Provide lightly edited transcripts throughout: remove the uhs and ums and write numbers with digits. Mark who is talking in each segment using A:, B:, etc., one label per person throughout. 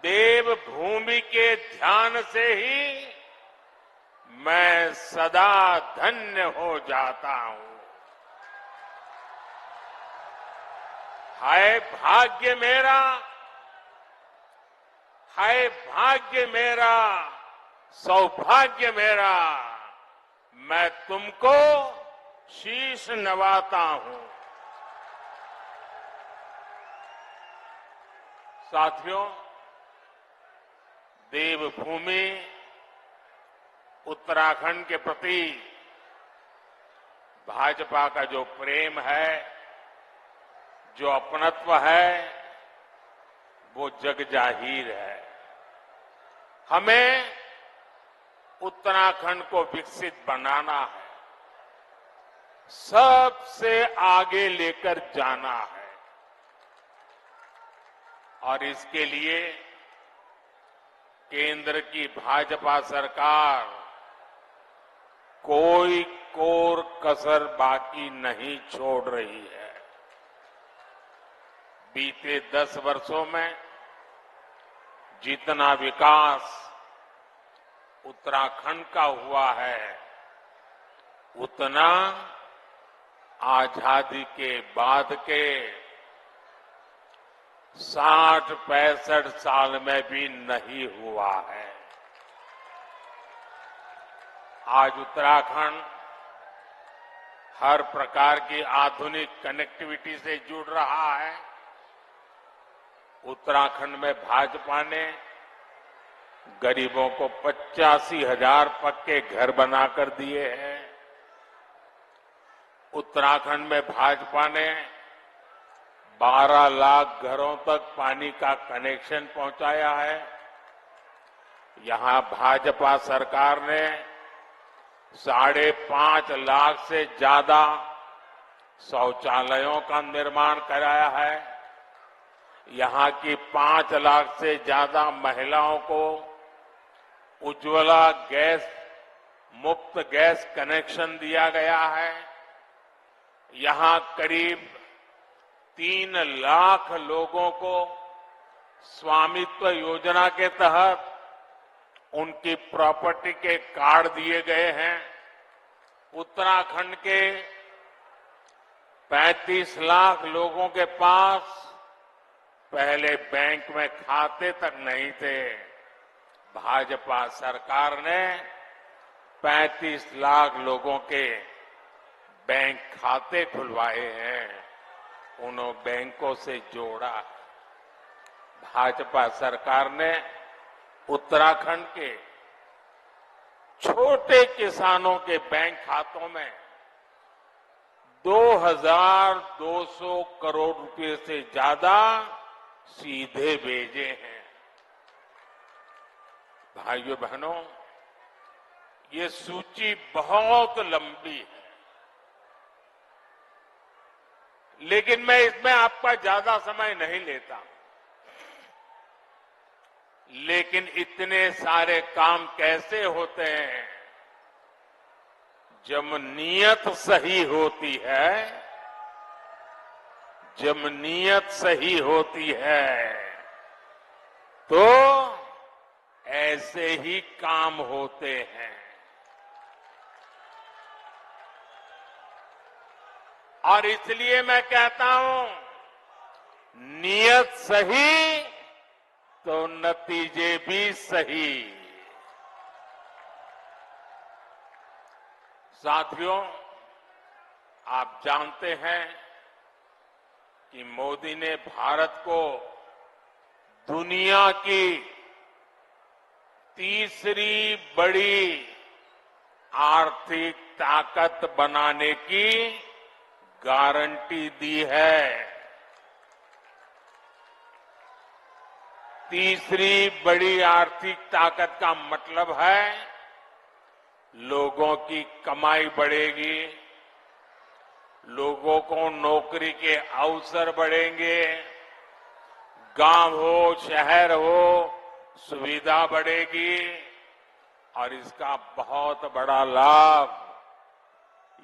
A: देवभूमि के ध्यान से ही मैं सदा धन्य हो जाता हूं। हाय भाग्य मेरा, हाय भाग्य मेरा, सौभाग्य मेरा, मैं तुमको शीश नवाता हूं। साथियों, देवभूमि उत्तराखंड के प्रति भाजपा का जो प्रेम है, जो अपनत्व है, वो जग जाहिर है। हमें उत्तराखंड को विकसित बनाना है, सबसे आगे लेकर जाना है और इसके लिए केंद्र की भाजपा सरकार कोई कोर कसर बाकी नहीं छोड़ रही है। बीते 10 वर्षों में जितना विकास उत्तराखंड का हुआ है, उतना आजादी के बाद के 60-65 साल में भी नहीं हुआ है। आज उत्तराखंड हर प्रकार की आधुनिक कनेक्टिविटी से जुड़ रहा है। उत्तराखंड में भाजपा ने गरीबों को 85,000 पक्के घर बनाकर दिए हैं। उत्तराखंड में भाजपा ने 12 लाख घरों तक पानी का कनेक्शन पहुंचाया है। यहां भाजपा सरकार ने 5.5 लाख से ज्यादा शौचालयों का निर्माण कराया है। यहां की 5 लाख से ज्यादा महिलाओं को उज्ज्वला गैस मुफ्त गैस कनेक्शन दिया गया है। यहां करीब 3 लाख लोगों को स्वामित्व योजना के तहत उनकी प्रॉपर्टी के कार्ड दिए गए हैं। उत्तराखंड के 35 लाख लोगों के पास पहले बैंक में खाते तक नहीं थे। भाजपा सरकार ने 35 लाख लोगों के बैंक खाते खुलवाए हैं, उन्होंने बैंकों से जोड़ा। भाजपा सरकार ने उत्तराखंड के छोटे किसानों के बैंक खातों में 2,200 करोड़ रुपए से ज्यादा सीधे भेजे हैं। भाइयों बहनों, ये सूची बहुत लंबी है, लेकिन मैं इसमें आपका ज्यादा समय नहीं लेता। लेकिन इतने सारे काम कैसे होते हैं? जब नीयत सही होती है, जब नीयत सही होती है तो ऐसे ही काम होते हैं। और इसलिए मैं कहता हूं, नीयत सही तो नतीजे भी सही। साथियों, आप जानते हैं कि मोदी ने भारत को दुनिया की तीसरी बड़ी आर्थिक ताकत बनाने की गारंटी दी है। तीसरी बड़ी आर्थिक ताकत का मतलब है लोगों की कमाई बढ़ेगी, लोगों को नौकरी के अवसर बढ़ेंगे, गांव हो शहर हो सुविधा बढ़ेगी और इसका बहुत बड़ा लाभ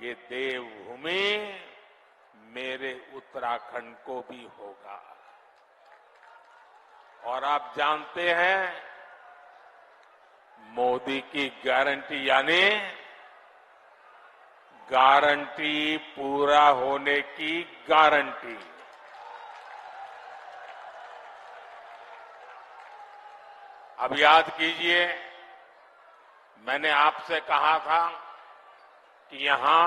A: ये देवभूमि मेरे उत्तराखंड को भी होगा। और आप जानते हैं मोदी की गारंटी यानी गारंटी पूरा होने की गारंटी। अब याद कीजिए, मैंने आपसे कहा था कि यहां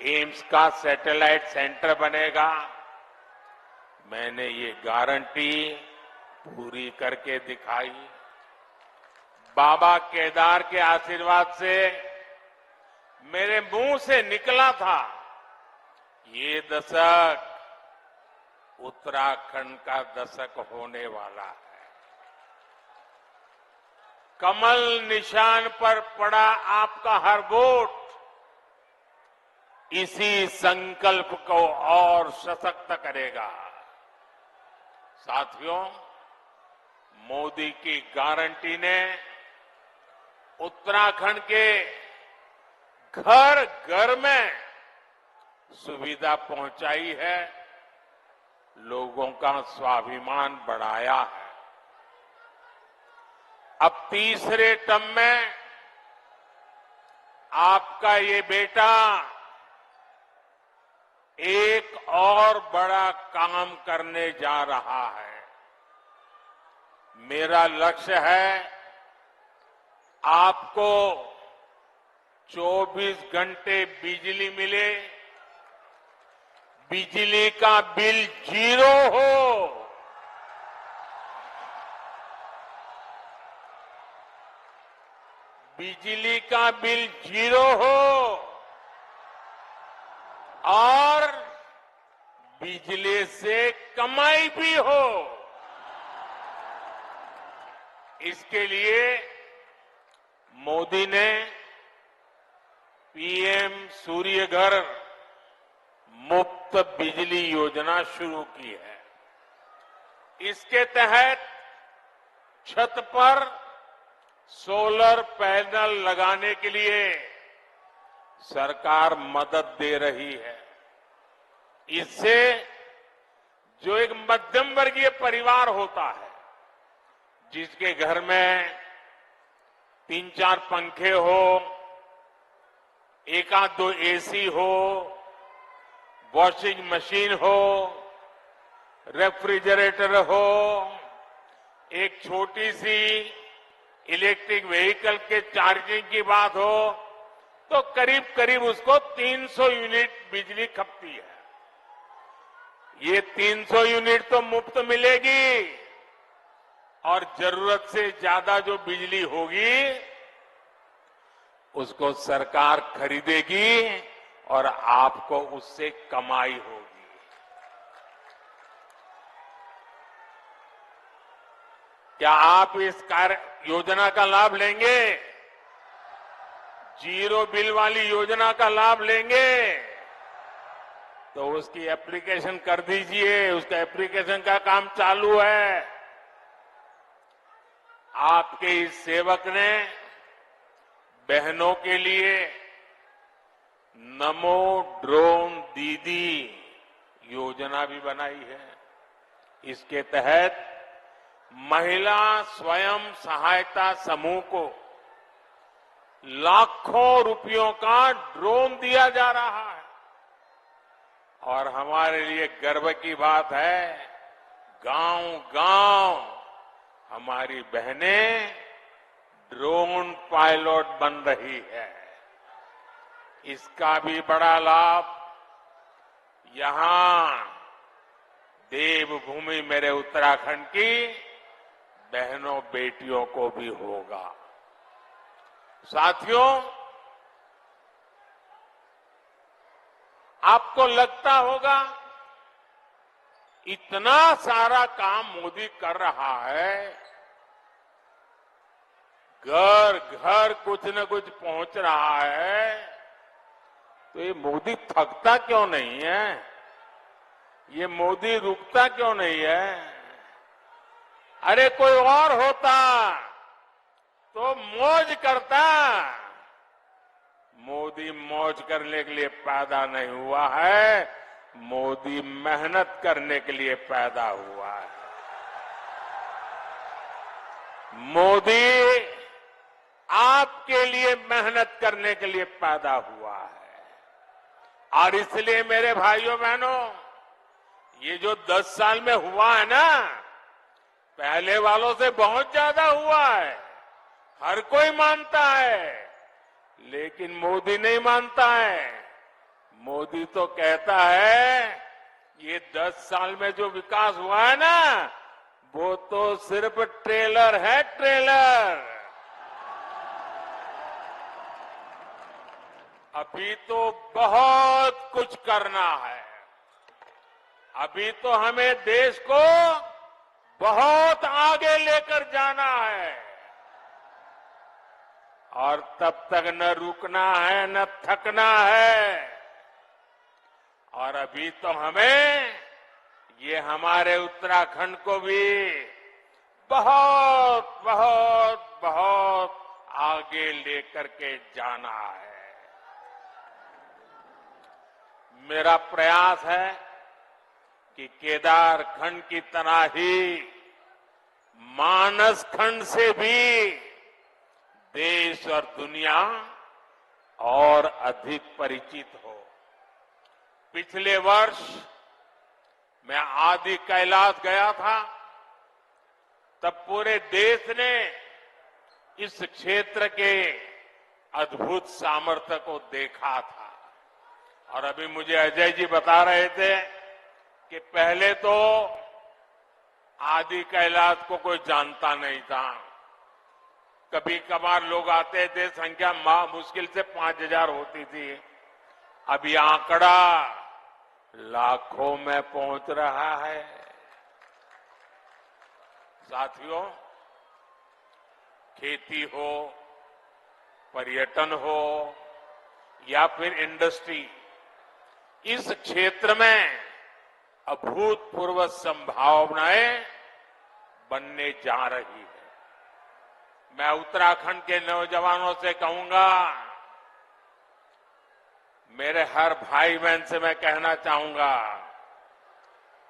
A: एम्स का सैटेलाइट सेंटर बनेगा। मैंने ये गारंटी पूरी करके दिखाई। बाबा केदार के आशीर्वाद से मेरे मुंह से निकला था, ये दशक उत्तराखंड का दशक होने वाला है। कमल निशान पर पड़ा आपका हर वोट इसी संकल्प को और सशक्त करेगा। साथियों, मोदी की गारंटी ने उत्तराखंड के घर घर में सुविधा पहुंचाई है, लोगों का स्वाभिमान बढ़ाया है। अब तीसरे टर्म में आपका ये बेटा एक और बड़ा काम करने जा रहा है। मेरा लक्ष्य है आपको 24 घंटे बिजली मिले, बिजली का बिल 0 हो, बिजली का बिल 0 हो और बिजली से कमाई भी हो। इसके लिए मोदी ने पीएम सूर्य घर मुफ्त बिजली योजना शुरू की है। इसके तहत छत पर सोलर पैनल लगाने के लिए सरकार मदद दे रही है। इससे जो एक मध्यम वर्गीय परिवार होता है, जिसके घर में 3-4 पंखे हो, 1-2 एसी हो, वॉशिंग मशीन हो, रेफ्रिजरेटर हो, एक छोटी सी इलेक्ट्रिक व्हीकल के चार्जिंग की बात हो, तो करीब करीब उसको 300 यूनिट बिजली खपती है। ये 300 यूनिट तो मुफ्त मिलेगी और जरूरत से ज्यादा जो बिजली होगी उसको सरकार खरीदेगी और आपको उससे कमाई होगी। क्या आप इस कार्य योजना का लाभ लेंगे? जीरो बिल वाली योजना का लाभ लेंगे? तो उसकी एप्लीकेशन कर दीजिए। उसका एप्लीकेशन का काम चालू है। आपके इस सेवक ने बहनों के लिए नमो ड्रोन दीदी योजना भी बनाई है। इसके तहत महिला स्वयं सहायता समूह को लाखों रुपयों का ड्रोन दिया जा रहा है। और हमारे लिए गर्व की बात है, गांव-गांव हमारी बहनें ड्रोन पायलट बन रही है। इसका भी बड़ा लाभ यहां देवभूमि मेरे उत्तराखंड की बहनों बेटियों को भी होगा। साथियों, आपको लगता होगा इतना सारा काम मोदी कर रहा है, घर घर कुछ न कुछ पहुंच रहा है, तो ये मोदी थकता क्यों नहीं है? ये मोदी रुकता क्यों नहीं है? अरे कोई और होता तो मौज करता। मोदी मौज करने के लिए पैदा नहीं हुआ है, मोदी मेहनत करने के लिए पैदा हुआ है। मोदी आपके लिए मेहनत करने के लिए पैदा हुआ है और इसलिए मेरे भाइयों बहनों, ये जो 10 साल में हुआ है ना, पहले वालों से बहुत ज्यादा हुआ है। हर कोई मानता है, लेकिन मोदी नहीं मानता है। मोदी तो कहता है ये 10 साल में जो विकास हुआ है ना, वो तो सिर्फ ट्रेलर है, ट्रेलर। अभी तो बहुत कुछ करना है। अभी तो हमें देश को बहुत आगे लेकर जाना है और तब तक न रुकना है न थकना है। और अभी तो हमें ये हमारे उत्तराखंड को भी बहुत बहुत बहुत आगे लेकर के जाना है। मेरा प्रयास है कि केदार खंड की तरह ही मानस खंड से भी देश और दुनिया और अधिक परिचित हो। पिछले वर्ष मैं आदि कैलाश गया था, तब पूरे देश ने इस क्षेत्र के अद्भुत सामर्थ्य को देखा था। और अभी मुझे अजय जी बता रहे थे कि पहले तो आदि कैलाश को कोई जानता नहीं था। कभी कभार लोग आते थे, संख्या मुश्किल से 5,000 होती थी। अब ये आंकड़ा लाखों में पहुंच रहा है। साथियों, खेती हो, पर्यटन हो या फिर इंडस्ट्री, इस क्षेत्र में अभूतपूर्व संभावनाएं बनने जा रही है। मैं उत्तराखंड के नौजवानों से कहूंगा, मेरे हर भाई बहन से मैं कहना चाहूंगा,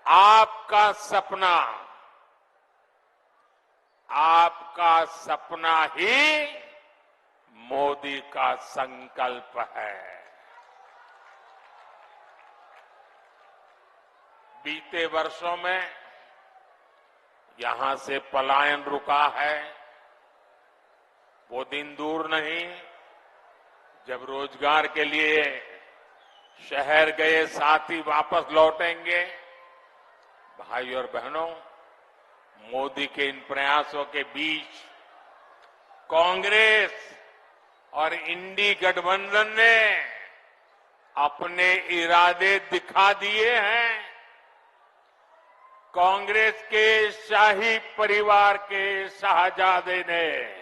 A: आपका सपना ही मोदी का संकल्प है। बीते वर्षों में यहां से पलायन रुका है। वो दिन दूर नहीं जब रोजगार के लिए शहर गए साथी वापस लौटेंगे। भाई और बहनों, मोदी के इन प्रयासों के बीच कांग्रेस और इंडी गठबंधन ने अपने इरादे दिखा दिए हैं। कांग्रेस के शाही परिवार के शाहजादे ने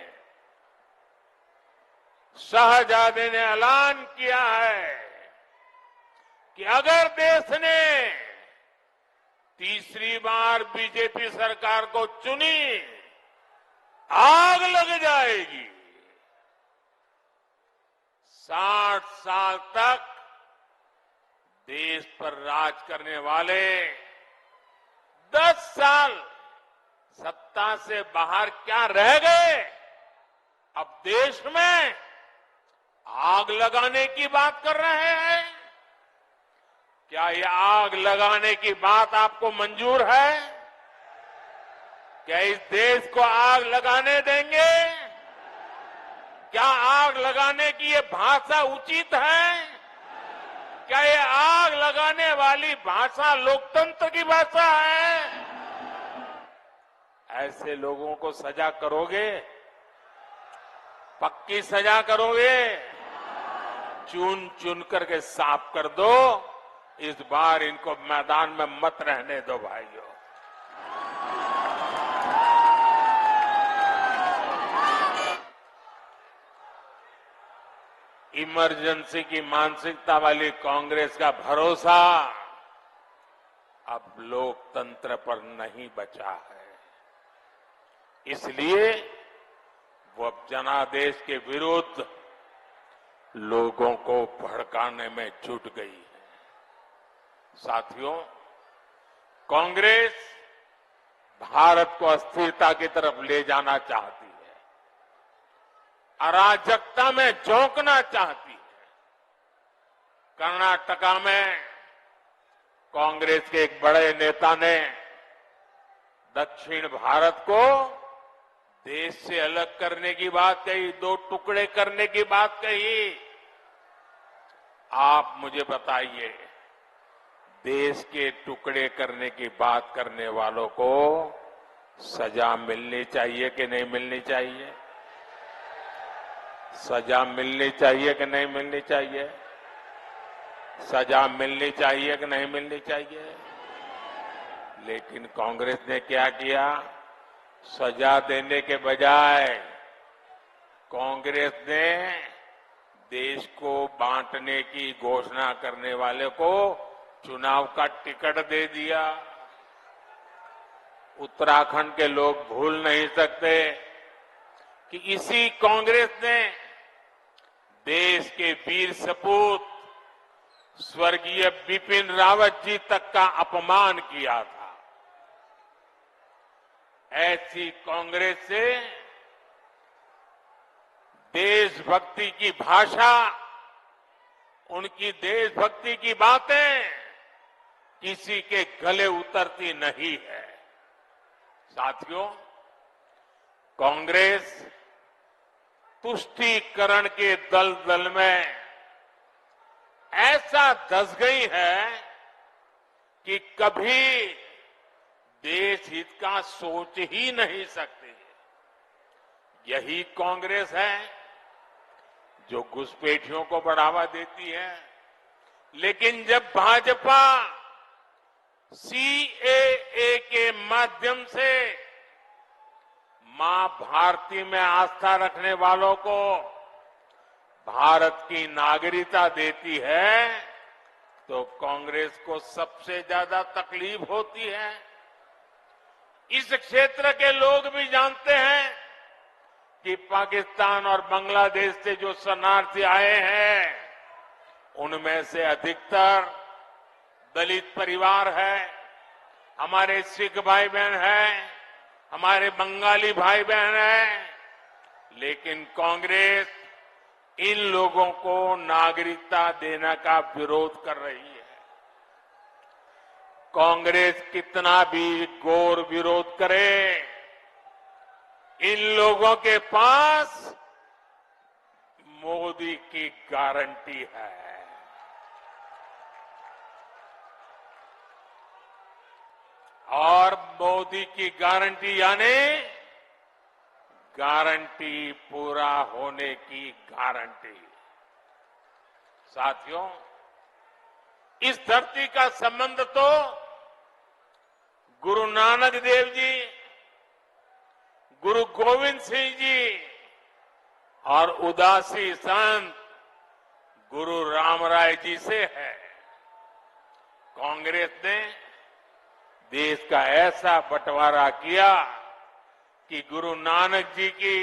A: ऐलान किया है कि अगर देश ने तीसरी बार बीजेपी सरकार को चुनी, आग लग जाएगी। 60 साल तक देश पर राज करने वाले 10 साल सत्ता से बाहर क्या रह गए? अब देश में आग लगाने की बात कर रहे हैं। क्या ये आग लगाने की बात आपको मंजूर है? क्या इस देश को आग लगाने देंगे? क्या आग लगाने की ये भाषा उचित है? क्या ये आग लगाने वाली भाषा लोकतंत्र की भाषा है? ऐसे लोगों को सजा करोगे? पक्की सजा करोगे? चुन चुन करके साफ कर दो। इस बार इनको मैदान में मत रहने दो भाइयों। इमरजेंसी की मानसिकता वाली कांग्रेस का भरोसा अब लोकतंत्र पर नहीं बचा है। इसलिए वो अब जनादेश के विरुद्ध लोगों को भड़काने में जुट गई है। साथियों, कांग्रेस भारत को अस्थिरता की तरफ ले जाना चाहती है, अराजकता में झोंकना चाहती है। कर्नाटका में कांग्रेस के एक बड़े नेता ने दक्षिण भारत को देश से अलग करने की बात कही, दो टुकड़े करने की बात कही। आप मुझे बताइए, देश के टुकड़े करने की बात करने वालों को सजा मिलनी चाहिए कि नहीं मिलनी चाहिए? सजा मिलनी चाहिए कि नहीं मिलनी चाहिए? सजा मिलनी चाहिए कि नहीं मिलनी चाहिए? लेकिन कांग्रेस ने क्या किया? सजा देने के बजाय कांग्रेस ने देश को बांटने की घोषणा करने वाले को चुनाव का टिकट दे दिया। उत्तराखंड के लोग भूल नहीं सकते कि इसी कांग्रेस ने देश के वीर सपूत स्वर्गीय बिपिन रावत जी तक का अपमान किया था। ऐसी कांग्रेस से देशभक्ति की भाषा, उनकी देशभक्ति की बातें किसी के गले उतरती नहीं है। साथियों, कांग्रेस तुष्टीकरण के दलदल में ऐसा धंस गई है कि कभी देश हित का सोच ही नहीं सकती। यही कांग्रेस है जो घुसपैठियों को बढ़ावा देती है, लेकिन जब भाजपा सीएए के माध्यम से मां भारती में आस्था रखने वालों को भारत की नागरिकता देती है, तो कांग्रेस को सबसे ज्यादा तकलीफ होती है। इस क्षेत्र के लोग भी जानते हैं कि पाकिस्तान और बांग्लादेश से जो शरणार्थी आए हैं, उनमें से अधिकतर दलित परिवार है, हमारे सिख भाई बहन हैं, हमारे बंगाली भाई बहन हैं। लेकिन कांग्रेस इन लोगों को नागरिकता देने का विरोध कर रही है। कांग्रेस कितना भी घोर विरोध करे, इन लोगों के पास मोदी की गारंटी है। और मोदी की गारंटी यानी गारंटी पूरा होने की गारंटी। साथियों, इस धरती का संबंध तो गुरु नानक देव जी, गुरु गोविंद सिंह जी और उदासी संत गुरु रामराय जी से है। कांग्रेस ने देश का ऐसा बंटवारा किया कि गुरु नानक जी की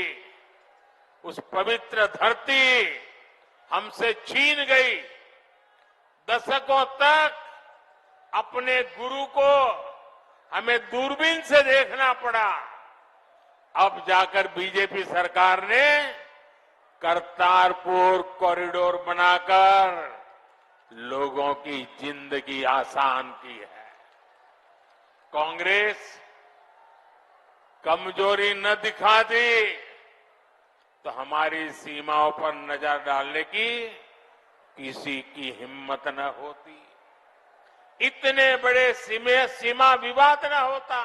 A: उस पवित्र धरती हमसे छीन गई। दशकों तक अपने गुरु को हमें दूरबीन से देखना पड़ा। अब जाकर बीजेपी सरकार ने करतारपुर कॉरिडोर बनाकर लोगों की जिंदगी आसान की है। कांग्रेस कमजोरी न दिखा दी तो हमारी सीमाओं पर नजर डालने की किसी की हिम्मत न होती, इतने बड़े सीमा विवाद न होता।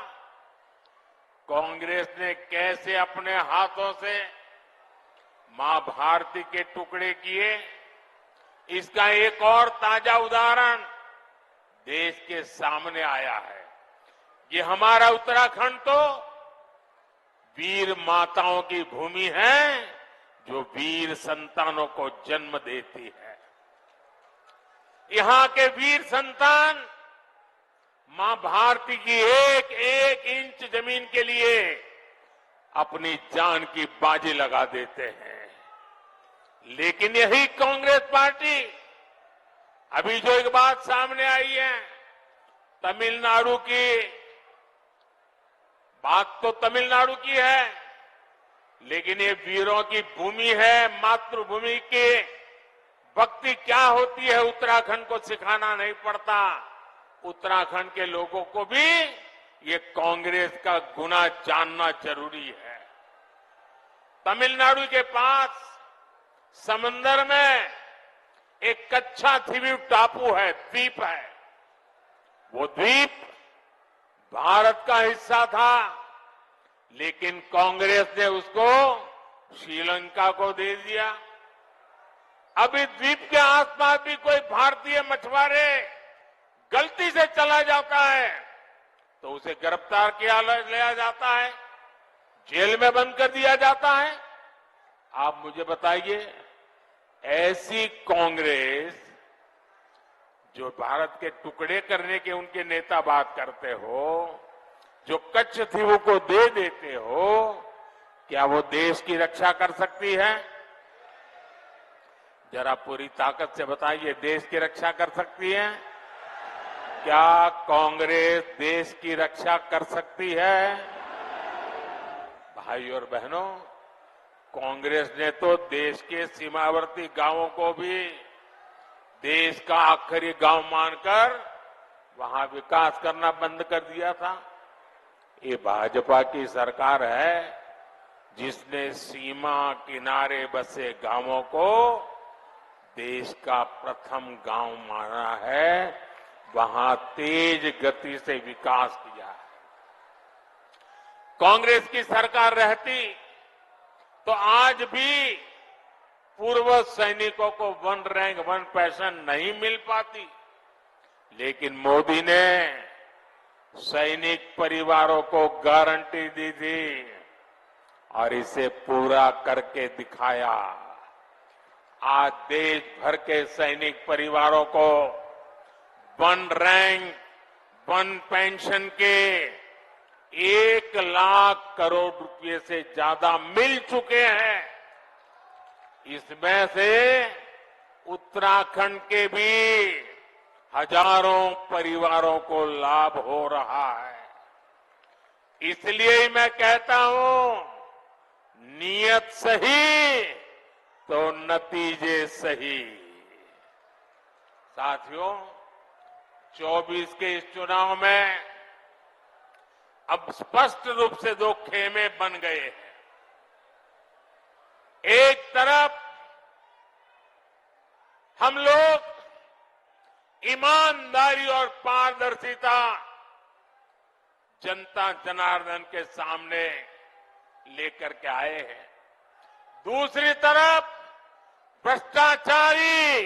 A: कांग्रेस ने कैसे अपने हाथों से मां भारती के टुकड़े किए, इसका एक और ताजा उदाहरण देश के सामने आया है। ये हमारा उत्तराखंड तो वीर माताओं की भूमि है, जो वीर संतानों को जन्म देती है। यहां के वीर संतान मां भारती की एक एक इंच जमीन के लिए अपनी जान की बाजी लगा देते हैं। लेकिन यही कांग्रेस पार्टी, अभी जो एक बात सामने आई है, तमिलनाडु की बात तो तमिलनाडु की है, लेकिन ये वीरों की भूमि है, मातृभूमि की भक्ति क्या होती है उत्तराखंड को सिखाना नहीं पड़ता। उत्तराखंड के लोगों को भी ये कांग्रेस का गुना जानना जरूरी है। तमिलनाडु के पास समंदर में एक कच्छा द्वीप टापू है, द्वीप है। वो द्वीप भारत का हिस्सा था, लेकिन कांग्रेस ने उसको श्रीलंका को दे दिया। अब इस द्वीप के आसपास भी कोई भारतीय मछुआरे गलती से चला जाता है तो उसे गिरफ्तार किया लिया जाता है, जेल में बंद कर दिया जाता है। आप मुझे बताइए, ऐसी कांग्रेस जो भारत के टुकड़े करने के उनके नेता बात करते हो, जो कच्छ द्वीप को दे देते हो, क्या वो देश की रक्षा कर सकती है? जरा पूरी ताकत से बताइए, देश की रक्षा कर सकती है? क्या कांग्रेस देश की रक्षा कर सकती है? भाई और बहनों, कांग्रेस ने तो देश के सीमावर्ती गांवों को भी देश का आखिरी गांव मानकर वहां विकास करना बंद कर दिया था। ये भाजपा की सरकार है जिसने सीमा किनारे बसे गांवों को देश का प्रथम गांव माना है, वहां तेज गति से विकास किया है। कांग्रेस की सरकार रहती तो आज भी पूर्व सैनिकों को 1 रैंक 1 पेंशन नहीं मिल पाती, लेकिन मोदी ने सैनिक परिवारों को गारंटी दी थी और इसे पूरा करके दिखाया। आज देश भर के सैनिक परिवारों को 1 रैंक 1 पेंशन के 1 लाख करोड़ रुपए से ज्यादा मिल चुके हैं। इसमें से उत्तराखंड के भी हजारों परिवारों को लाभ हो रहा है। इसलिए ही मैं कहता हूं, नीयत सही तो नतीजे सही। साथियों, 24 के इस चुनाव में अब स्पष्ट रूप से 2 खेमे बन गए हैं। एक तरफ हम लोग ईमानदारी और पारदर्शिता जनता जनार्दन के सामने लेकर के आए हैं। दूसरी तरफ भ्रष्टाचारी,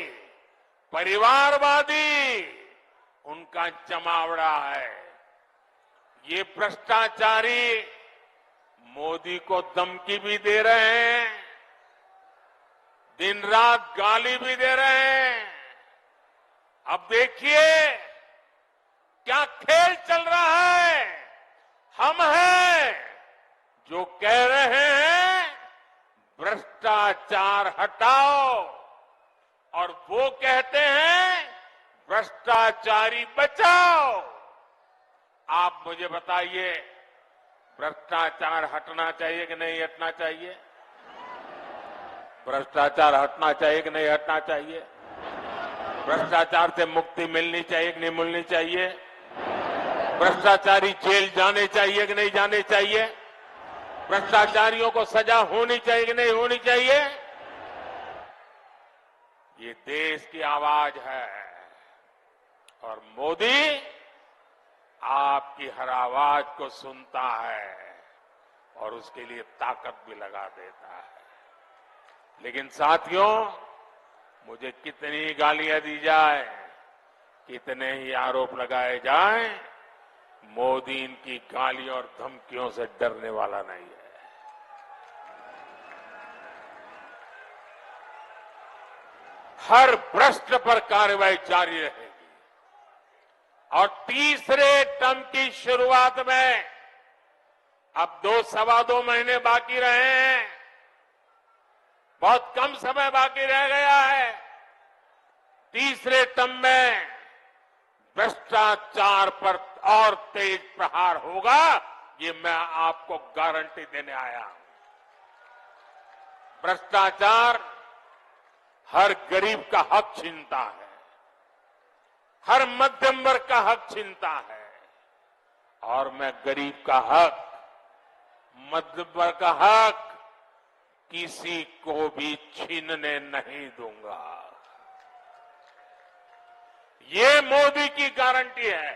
A: परिवारवादी उनका जमावड़ा है। ये भ्रष्टाचारी मोदी को धमकी भी दे रहे हैं, दिन रात गाली भी दे रहे हैं। अब देखिए क्या खेल चल रहा है। हम हैं जो कह रहे हैं भ्रष्टाचार हटाओ, और वो कहते हैं भ्रष्टाचारी बचाओ। आप मुझे बताइए, भ्रष्टाचार हटना चाहिए कि नहीं हटना चाहिए? भ्रष्टाचार हटना चाहिए कि नहीं हटना चाहिए? भ्रष्टाचार से मुक्ति मिलनी चाहिए कि नहीं मिलनी चाहिए? भ्रष्टाचारी जेल जाने चाहिए कि नहीं जाने चाहिए? भ्रष्टाचारियों को सजा होनी चाहिए कि नहीं होनी चाहिए? ये देश की आवाज है और मोदी आपकी हर आवाज को सुनता है और उसके लिए ताकत भी लगा देता है। लेकिन साथियों, मुझे कितनी गालियां दी जाए, कितने ही आरोप लगाए जाएं, मोदी इनकी गालियों और धमकियों से डरने वाला नहीं है। हर भ्रष्ट पर कार्रवाई जारी रहेगी और तीसरे टर्म की शुरुआत में अब 2-2.25 महीने बाकी रहे हैं, बहुत कम समय बाकी रह गया है। तीसरे टर्म में भ्रष्टाचार पर और तेज प्रहार होगा, ये मैं आपको गारंटी देने आया हूं। भ्रष्टाचार हर गरीब का हक छीनता है, हर मध्यम वर्ग का हक छीनता है, और मैं गरीब का हक, मध्यम वर्ग का हक किसी को भी छीनने नहीं दूंगा। ये मोदी की गारंटी है।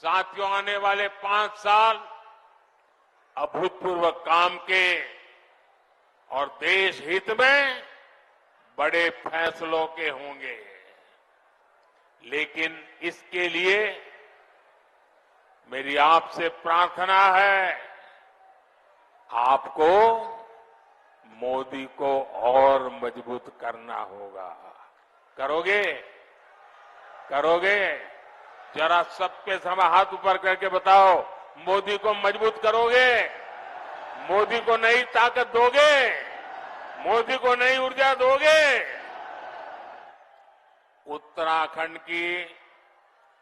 A: साथियों, आने वाले 5 साल अभूतपूर्व काम के और देश हित में बड़े फैसलों के होंगे, लेकिन इसके लिए मेरी आपसे प्रार्थना है, आपको मोदी को और मजबूत करना होगा। करोगे? करोगे? जरा सबके समय हाथ ऊपर करके बताओ, मोदी को मजबूत करोगे? मोदी को नई ताकत दोगे? मोदी को नई ऊर्जा दोगे? उत्तराखंड की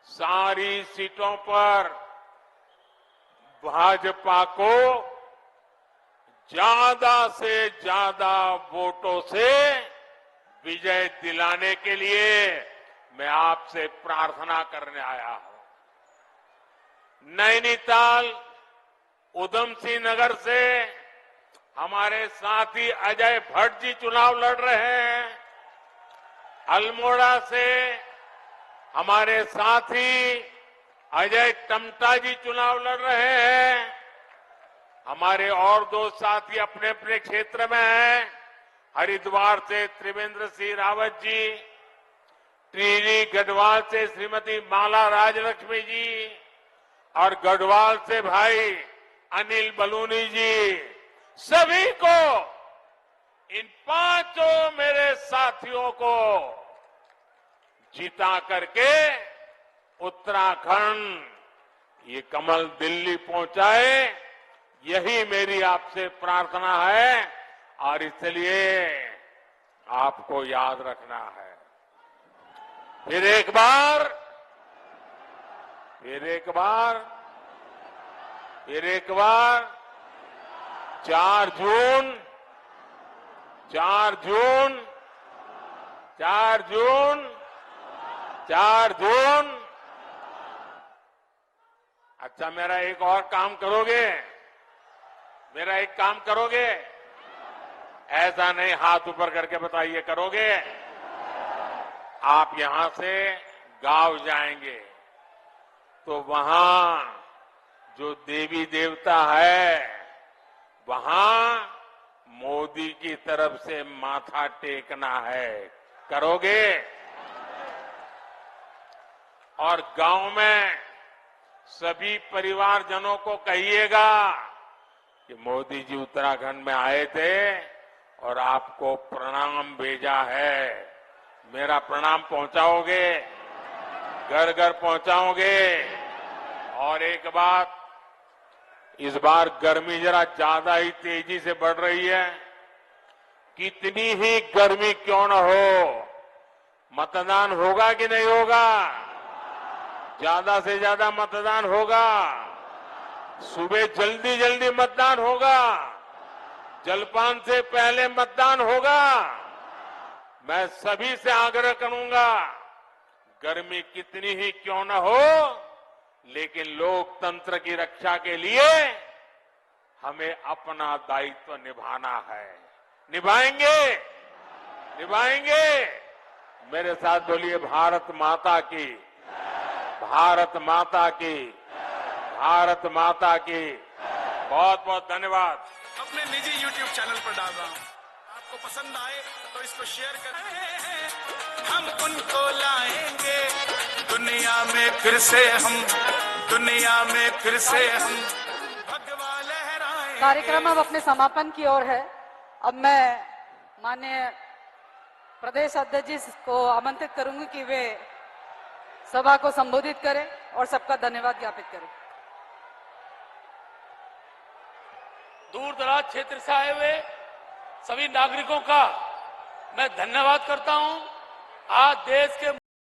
A: सारी सीटों पर भाजपा को ज्यादा से ज्यादा वोटों से विजय दिलाने के लिए मैं आपसे प्रार्थना करने आया हूं। नैनीताल, उधम सिंह नगर से हमारे साथी अजय भट्ट जी चुनाव लड़ रहे हैं। अल्मोड़ा से हमारे साथी अजय टमटा जी चुनाव लड़ रहे हैं। हमारे और 2 साथी अपने अपने क्षेत्र में हैं। हरिद्वार से त्रिवेंद्र सिंह रावत जी, टिहरी गढ़वाल से श्रीमती माला राजलक्ष्मी जी, और गढ़वाल से भाई अनिल बलूनी जी, सभी को, इन 5 मेरे साथियों को जिता करके उत्तराखंड ये कमल दिल्ली पहुंचाए, यही मेरी आपसे प्रार्थना है, और इसलिए आपको याद रखना है। फिर एक बार 4 जून 4 जून 4 जून 4 जून। अच्छा, मेरा एक और काम करोगे? मेरा एक काम करोगे? ऐसा नहीं, हाथ ऊपर करके बताइए, करोगे? आप यहां से गांव जाएंगे तो वहां जो देवी देवता है, वहां मोदी की तरफ से माथा टेकना है। करोगे? और गांव में सभी परिवारजनों को कहिएगा कि मोदी जी उत्तराखंड में आए थे और आपको प्रणाम भेजा है। मेरा प्रणाम पहुंचाओगे? घर घर पहुंचाओगे? और एक बात, इस बार गर्मी जरा ज्यादा ही तेजी से बढ़ रही है। कितनी ही गर्मी क्यों न हो, मतदान होगा कि नहीं होगा? ज्यादा से ज्यादा मतदान होगा। सुबह जल्दी जल्दी मतदान होगा। जलपान से पहले मतदान होगा। मैं सभी से आग्रह करूंगा, गर्मी कितनी ही क्यों न हो, लेकिन लोकतंत्र की रक्षा के लिए हमें अपना दायित्व निभाना है। निभाएंगे? निभाएंगे? मेरे साथ बोलिए, भारत माता की, भारत माता की, भारत माता की। बहुत बहुत धन्यवाद।
B: अपने निजी YouTube चैनल पर डाल रहा हूँ, आपको पसंद आए तो इसको शेयर करें। हम उनको लाएंगे दुनिया में फिर से, हम दुनिया में फिर से हम भगवा लहराएंगे।
C: कार्यक्रम अब अपने समापन की ओर है। अब मैं माननीय प्रदेश अध्यक्ष जी को आमंत्रित करूंगी कि वे सभा को संबोधित करें और सबका धन्यवाद ज्ञापित करें।
D: दूर दराज क्षेत्र से आए हुए सभी नागरिकों का मैं धन्यवाद करता हूं। आज देश के